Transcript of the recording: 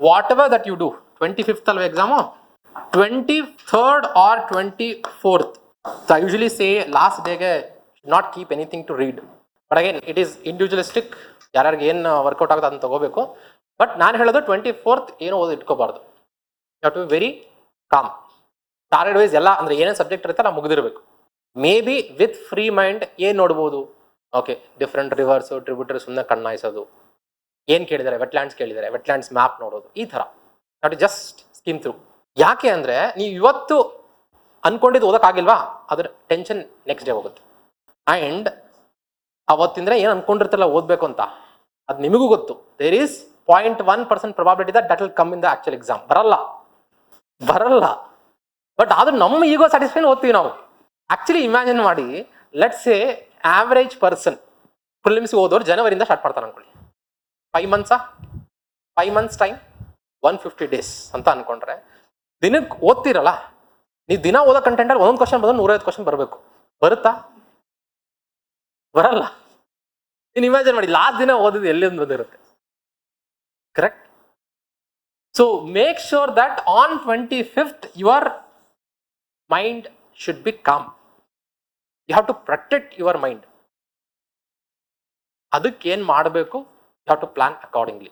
whatever that you do, 25th alva exam, 23rd or 24th. So I usually say last day not keep anything to read. But again, it is individualistic. ಯಾರ್ಯಾರಿಗೆ ಏನು workout ಆಗುತ್ತೆ ಅದನ್ನು ತಗೋಬೇಕು. But ನಾನು ಹೇಳೋದು 24th ಏನು ಓದಿ ಇಟ್ಕೋಬಾರ್ದು. You have to be very calm. Target wise ಎಲ್ಲ ಅಂದರೆ ಏನೇನು ಸಬ್ಜೆಕ್ಟ್ ಇರುತ್ತೆ ನಾವು ಮುಗಿದಿರಬೇಕು. Maybe with free mind ಏನು ನೋಡ್ಬೋದು, ಓಕೆ ಡಿಫ್ರೆಂಟ್ ರಿವರ್ಸು ಟ್ರಿಬ್ಯೂಟರಿ ಸುಮ್ಮನೆ ಕಣ್ಣಾಯಿಸೋದು, ಏನು ಕೇಳಿದ್ದಾರೆ ವೆಟ್ಲ್ಯಾಂಡ್ಸ್ ಕೇಳಿದ್ದಾರೆ ವೆಟ್ಲ್ಯಾಂಡ್ಸ್ ಮ್ಯಾಪ್ ನೋಡೋದು, ಈ ಥರ ನಾಟ್ ಜಸ್ಟ್ ಸ್ಕೀಮ್ ಥ್ರೂ. ಯಾಕೆ ಅಂದರೆ ನೀವು ಇವತ್ತು ಅಂದ್ಕೊಂಡಿದ್ದು ಓದೋಕ್ಕಾಗಿಲ್ವಾ, ಅದ್ರ ಟೆನ್ಷನ್ ನೆಕ್ಸ್ಟ್ ಡೇ ಹೋಗುತ್ತೆ. ಆ್ಯಂಡ್ ಅವತ್ತಿಂದರೆ ಏನು ಅಂದ್ಕೊಂಡಿರ್ತಿಲ್ಲ ಓದಬೇಕು ಅಂತ, ಅದು ನಿಮಗೂ ಗೊತ್ತು. There is 0.1% probability that will come in the actual exam. ಬರಲ್ಲ. ಬಟ್ ಆದ್ರೂ ನಮ್ಮ ಈಗೋ ಸ್ಯಾಟಿಸ್ಫೈನ್ ಓದ್ತೀವಿ ನಾವು. ಆ್ಯಕ್ಚುಲಿ ಇಮ್ಯಾಜಿನ್ ಮಾಡಿ, let's a average person prelims ಓದೋರು ಜನವರಿಯಿಂದ ಸ್ಟಾರ್ಟ್ ಮಾಡ್ತಾರೆ ಅನ್ಕೊಳ್ಳಿ. 5 months ಟೈಮ್, 150 days ಅಂತ ಅನ್ಕೊಂಡ್ರೆ ದಿನಕ್ಕೆ ಓದ್ತಿರಲ್ಲ. ನೀವು ದಿನ ಓದೋ ಕಂಟೆಂಟಲ್ಲಿ ಒಂದೊಂದು ಕ್ವಶನ್ ಬಂದ್ರೆ 150 ಕ್ವಶನ್ ಬರಬೇಕು. ಬರಲ್ಲ. ನೀನು ಇಮ್ಯಾಜಿನ್ ಮಾಡಿ, ಲಾಸ್ಟ್ ದಿನ ಓದಿದ್ದು ಎಲ್ಲಿಂದ ಬಂದಿರುತ್ತೆ. Correct? So make sure that on 25th your mind should be calm. You have to protect your mind. ಅದಕ್ಕೆ ಏನು ಮಾಡಬೇಕು, you have to plan accordingly.